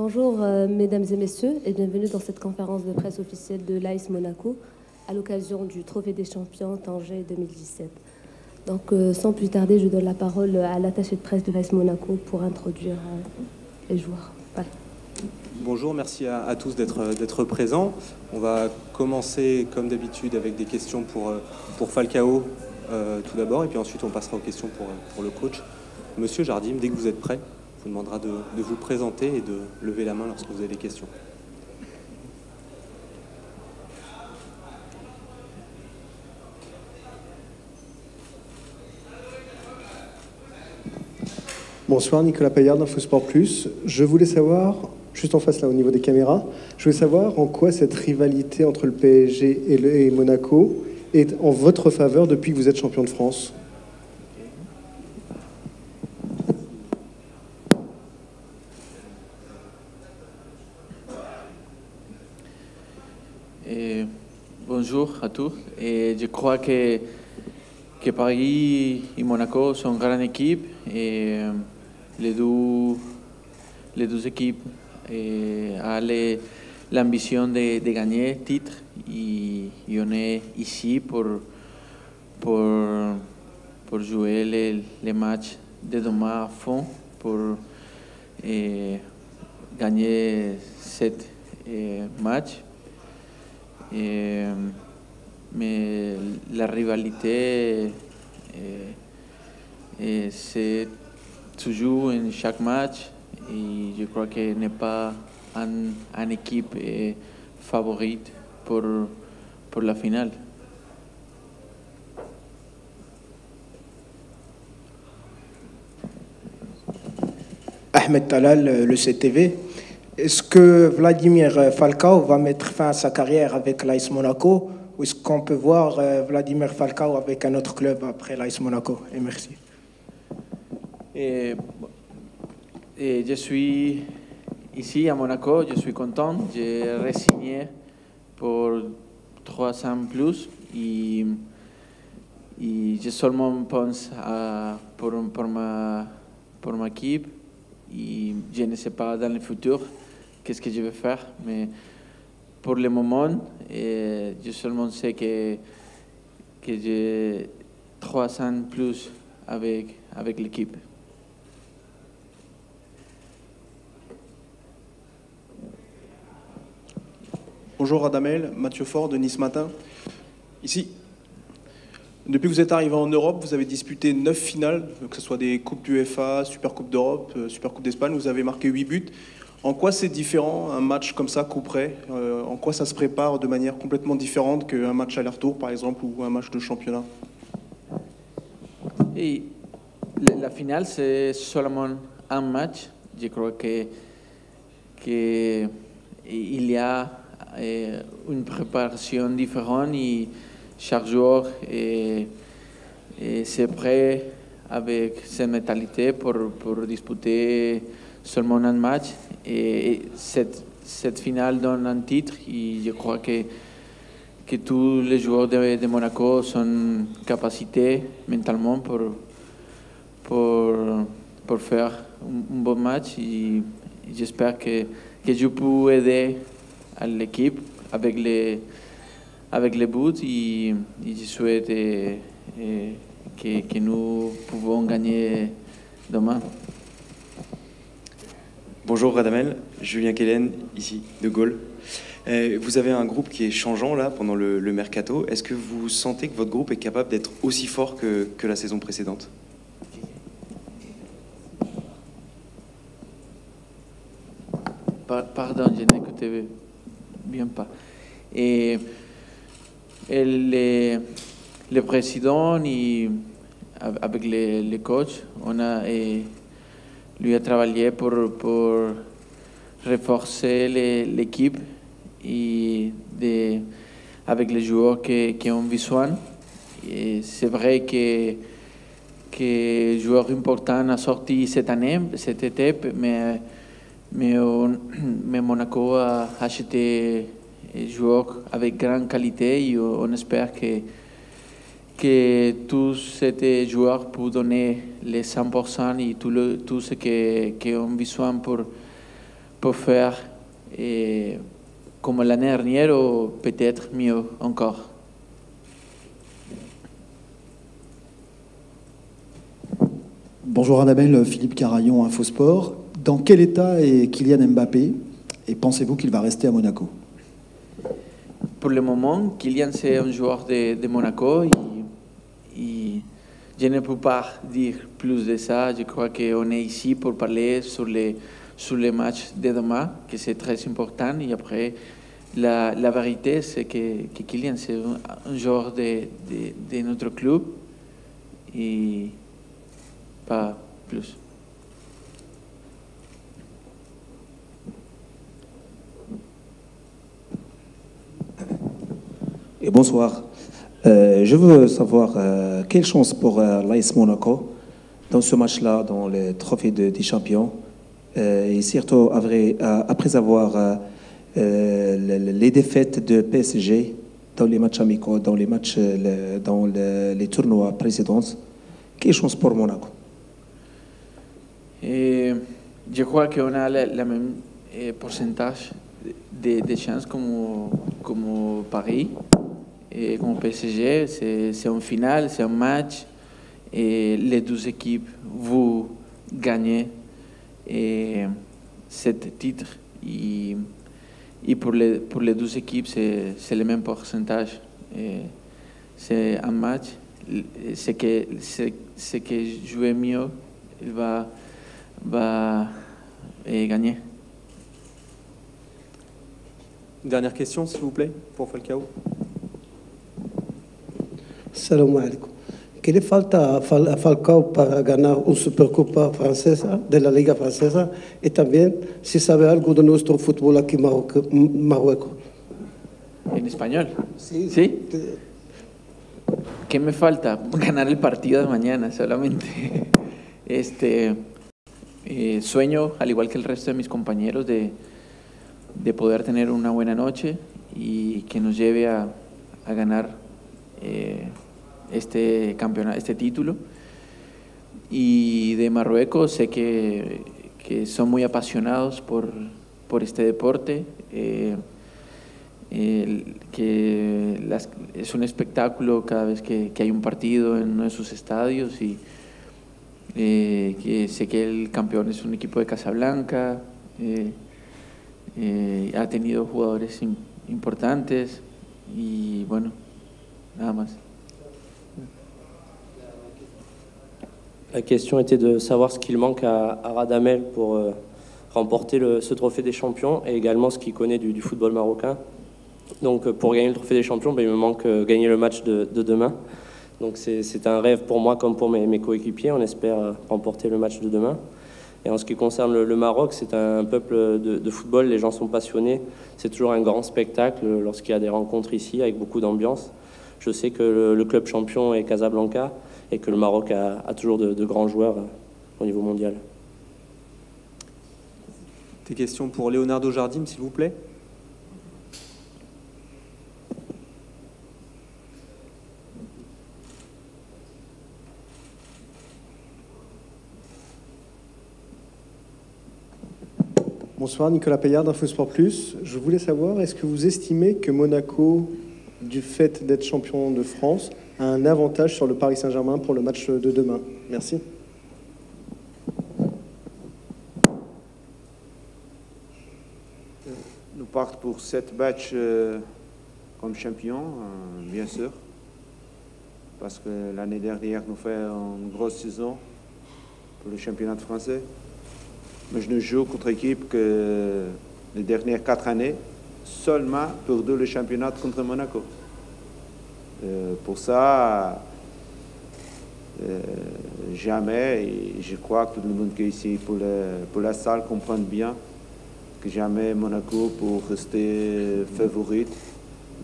Bonjour mesdames et messieurs et bienvenue dans cette conférence de presse officielle de l'AS Monaco à l'occasion du Trophée des champions Tanger 2017. Donc sans plus tarder, je donne la parole à l'attaché de presse de l'AS Monaco pour introduire les joueurs. Voilà. Bonjour, merci à tous d'être présents. On va commencer comme d'habitude avec des questions pour Falcao tout d'abord et puis ensuite on passera aux questions pour le coach. Monsieur Jardim, dès que vous êtes prêt, on vous demandera de vous présenter et de lever la main lorsque vous avez des questions. Bonsoir, Nicolas Paillard d'Infosport Plus. Je voulais savoir, juste en face là au niveau des caméras, je voulais savoir en quoi cette rivalité entre le PSG et Monaco est en votre faveur depuis que vous êtes champion de France. Bonjour à tous. Et je crois que Paris et Monaco sont une grande équipe et les deux équipes ont l'ambition de gagner le titre et on est ici pour jouer les matchs de demain à fond pour gagner cette match. Mais la rivalité c'est toujours en chaque match et je crois qu'il n'est pas une équipe favorite pour la finale. Ahmed Talal, le CTV. Est-ce que Vladimir Falcao va mettre fin à sa carrière avec l'AS Monaco ou est-ce qu'on peut voir Vladimir Falcao avec un autre club après l'AS Monaco? Et merci. Je suis ici à Monaco, je suis content. J'ai re-signé pour 3 ans plus et je seulement pense pour ma équipe et je ne sais pas dans le futur qu'est-ce que je vais faire, mais pour le moment, je seulement sais que j'ai 3 ans plus avec l'équipe. Bonjour Radamel, Mathieu Faure de Nice Matin. Ici, depuis que vous êtes arrivé en Europe, vous avez disputé 9 finales, que ce soit des Coupes d'UEFA, Super Coupe d'Europe, Super Coupe d'Espagne, vous avez marqué 8 buts. En quoi c'est différent, un match comme ça, coup près? En quoi ça se prépare de manière complètement différente qu'un match aller-retour, par exemple, ou un match de championnat? Et la finale, c'est seulement un match. Je crois qu'il y a une préparation différente et chaque joueur est prêt avec cette mentalité pour disputer seulement un match. Et cette finale donne un titre et je crois que tous les joueurs de Monaco sont capacités mentalement pour faire un bon match et j'espère que je peux aider à l'équipe avec les buts et je souhaite que nous pouvons gagner demain. Bonjour Radamel, Julien Kellen, ici, de Gaulle. Vous avez un groupe qui est changeant là pendant le mercato. Est-ce que vous sentez que votre groupe est capable d'être aussi fort que la saison précédente? Pardon, je n'écoutais bien pas. Et le président et avec les coachs, lui a travaillé pour renforcer l'équipe et avec les joueurs qui ont besoin. Et c'est vrai que joueur important a sorti cette année, cet été, mais Monaco a acheté joueurs avec grande qualité et on espère que tous ces joueurs peuvent donner les 100% et tout ce qu'ils ont besoin pour faire comme l'année dernière ou peut-être mieux encore. Bonjour Adamel, Philippe Carayon, Infosport. Dans quel état est Kylian Mbappé et pensez-vous qu'il va rester à Monaco? Pour le moment, Kylian c'est un joueur de Monaco et je ne peux pas dire plus de ça. Je crois qu'on est ici pour parler sur les matchs de demain, que c'est très important. Et après, la vérité, c'est que Kylian c'est un joueur de notre club et pas plus. Et bonsoir. Je veux savoir quelle chance pour l'AS Monaco dans ce match-là, dans le trophée des champions, et surtout après avoir les défaites de PSG dans les matchs amicaux, dans les tournois précédents. Quelle chance pour Monaco? Et je crois qu'on a la même pourcentage de chances comme Paris. Et comme PSG, c'est un final, c'est un match, et les deux équipes vont gagner cet titre. Et pour les deux équipes, c'est le même pourcentage. C'est un match, c'est que jouer mieux, il va gagner. Dernière question, s'il vous plaît, pour Falcao. Salam alaikum. ¿Qué le falta a Falcao para ganar una Supercopa francesa, de la Liga Francesa? Y también, si sabe algo de nuestro fútbol aquí en Marruecos. ¿En español? Sí. ¿Sí? ¿Qué me falta? Ganar el partido de mañana solamente. Sueño, al igual que el resto de mis compañeros, de poder tener una buena noche y que nos lleve a ganar este campeonato, este título. Y de Marruecos sé que son muy apasionados por este deporte, es un espectáculo cada vez que hay un partido en uno de sus estadios y que sé que el campeón es un equipo de Casablanca, ha tenido jugadores importantes y bueno, nada más. La question était de savoir ce qu'il manque à Radamel pour remporter ce trophée des champions et également ce qu'il connaît du football marocain. Donc pour gagner le trophée des champions, il me manque gagner le match de demain. Donc c'est un rêve pour moi comme pour mes coéquipiers. On espère remporter le match de demain. Et en ce qui concerne le Maroc, c'est un peuple de football. Les gens sont passionnés. C'est toujours un grand spectacle lorsqu'il y a des rencontres ici avec beaucoup d'ambiance. Je sais que le club champion est Casablanca et que le Maroc a toujours de grands joueurs au niveau mondial. Des questions pour Leonardo Jardim, s'il vous plaît? Bonsoir, Nicolas Payard d'Infosport Plus. Je voulais savoir, est-ce que vous estimez que Monaco, du fait d'être champion de France, a un avantage sur le Paris Saint-Germain pour le match de demain? Merci. Nous partons pour 7 matchs comme champion, bien sûr, parce que l'année dernière, nous faisons une grosse saison pour le championnat français. Mais je ne joue contre équipe que les dernières 4 années, seulement perdu le championnat contre Monaco. Pour ça, jamais, et je crois que tout le monde qui est ici pour la salle comprend bien que jamais Monaco pour rester favorite.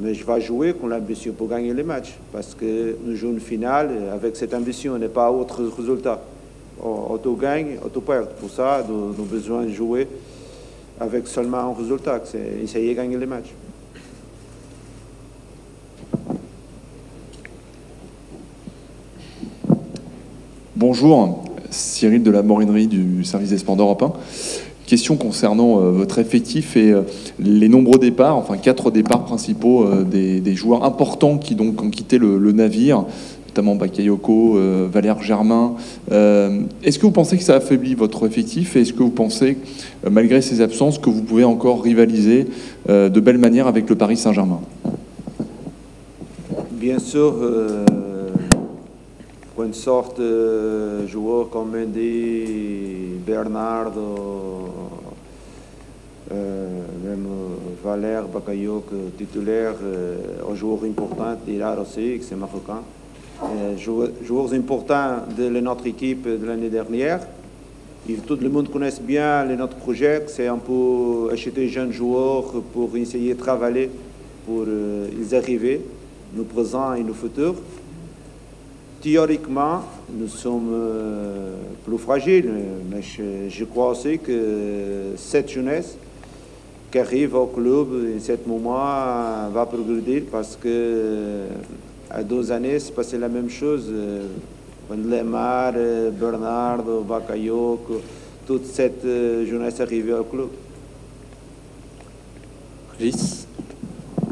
Mais je vais jouer con l'ambition pour gagner les matchs, parce que nous jouons une finale avec cette ambition, n'est pas autre résultat. Auto-gagne, auto-perd. Pour ça, nous avons besoin de jouer avec seulement un résultat, c'est essayer de gagner les matchs. Bonjour, Cyril de la Morinerie du service des sports d'Europe 1. question concernant votre effectif et les nombreux départs, enfin 4 départs principaux des joueurs importants qui donc ont quitté le navire, notamment Bakayoko, Valère Germain. Est-ce que vous pensez que ça affaiblit votre effectif et est-ce que vous pensez, malgré ces absences, que vous pouvez encore rivaliser de belle manière avec le Paris Saint-Germain? Bien sûr, quand une sorte de joueur comme Mendy, Bernardo, même Valère, Bakayoko, titulaire, un joueur important, Dirar aussi, qui c'est marocain. Joueurs importants de notre équipe de l'année dernière. Et tout le monde connaît bien notre projet, c'est un peu acheter jeunes joueurs pour essayer de travailler pour les arriver, nos présents et nos futurs. Théoriquement, nous sommes plus fragiles, mais je crois aussi que cette jeunesse qui arrive au club en ce moment va progresser parce que à 2 années, c'est passé la même chose. Quand Lemar, Bernardo, Bakayoko, toute cette jeunesse arrivée au club. Régis.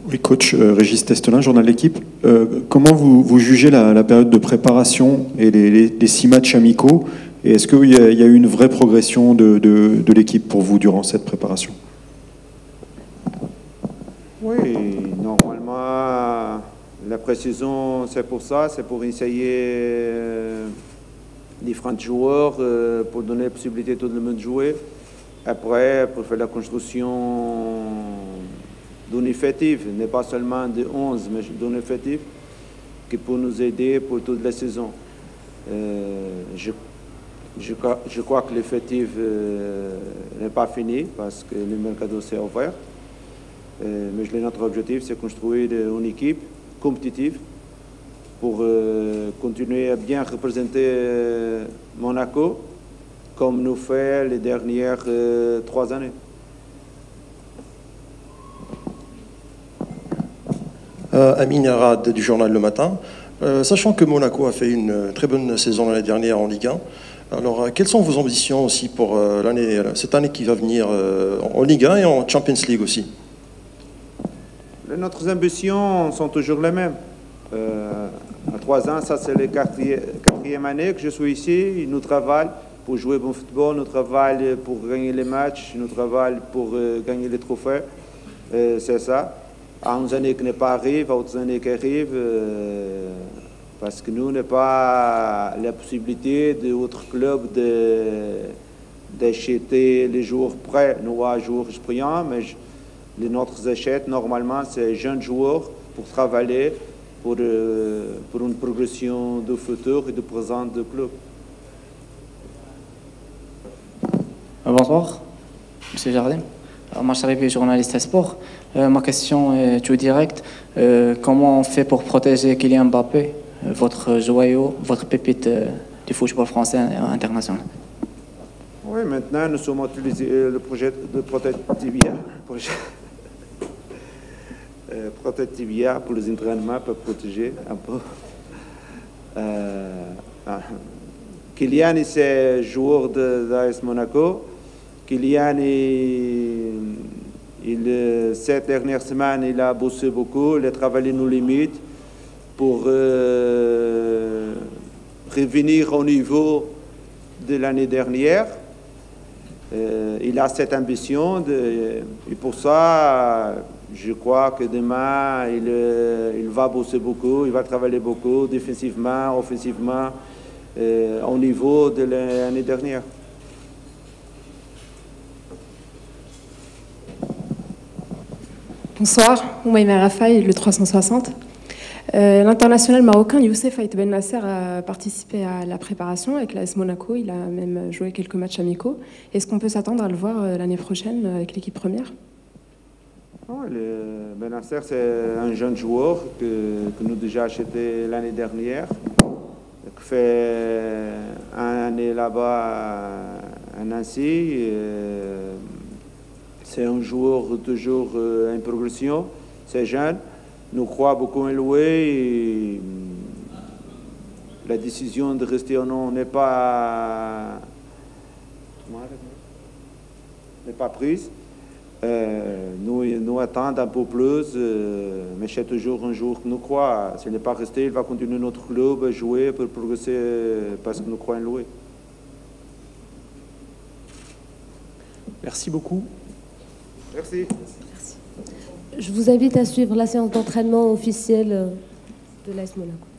Oui, coach Régis Testelin, journal L'Équipe. Comment vous jugez la période de préparation et les 6 matchs amicaux? Et est-ce qu'il y a eu une vraie progression de l'équipe pour vous durant cette préparation? Oui, normalement, la pré-saison, c'est pour ça, c'est pour essayer différents joueurs, pour donner la possibilité à tout le monde de jouer. Après, pour faire la construction d'un effectif, n'est pas seulement de 11, mais d'un effectif qui peut nous aider pour toute la saison. Je crois que l'effectif n'est pas fini parce que le mercato s'est ouvert. Mais notre objectif, c'est construire une équipe compétitive pour continuer à bien représenter Monaco comme nous fait les dernières 3 années. Amin Arad du journal Le Matin. Sachant que Monaco a fait une très bonne saison l'année dernière en Ligue 1, alors quelles sont vos ambitions aussi pour cette année qui va venir en Ligue 1 et en Champions League aussi? Nos ambitions sont toujours les mêmes. À 3 ans, ça c'est la 4e année que je suis ici. Nous travaillons pour jouer bon football, nous travaillons pour gagner les matchs, nous travaillons pour gagner les trophées. C'est ça. À une année qui n'est pas arrivée, à autres années qui arrivent, parce que nous n'avons pas la possibilité d'autres clubs d'acheter les joueurs prêts. Nous avons des joueurs expérients, mais notre achète, normalement, c'est jeunes joueurs pour travailler pour une progression du futur et du présent du club. Bonsoir, M. Jardin. Moi, je suis journaliste à sport. Ma question est tout directe. Comment on fait pour protéger Kylian Mbappé, votre joyau, votre pépite du football français international? Oui, maintenant, nous sommes utilisés le projet de Protectibia. Protectibia pour les entraînements, pour protéger un peu. Kylian, c'est joueur de l'AS Monaco. Kylian, cette dernière semaine, il a bossé beaucoup, il a travaillé nos limites pour revenir au niveau de l'année dernière. Il a cette ambition et pour ça, je crois que demain, il va bosser beaucoup, il va travailler beaucoup, défensivement, offensivement, au niveau de l'année dernière. Bonsoir, Oumaima Rafaï, le 360. L'international marocain Youssef Aït Ben Nasser a participé à la préparation avec l'AS Monaco. Il a même joué quelques matchs amicaux. Est-ce qu'on peut s'attendre à le voir l'année prochaine avec l'équipe première? Ben Nasser, c'est un jeune joueur que nous déjà acheté l'année dernière, qui fait une année là-bas à Nancy. C'est un joueur toujours en progression, c'est jeune. Nous croyons beaucoup en lui. Et la décision de rester ou non n'est pas n'est pas prise. Nous attendons un peu plus, mais c'est toujours un jour que nous croyons. S'il n'est pas resté, il va continuer notre club à jouer pour progresser parce que nous croyons en lui. Merci beaucoup. Merci. Je vous invite à suivre la séance d'entraînement officielle de l'AS Monaco.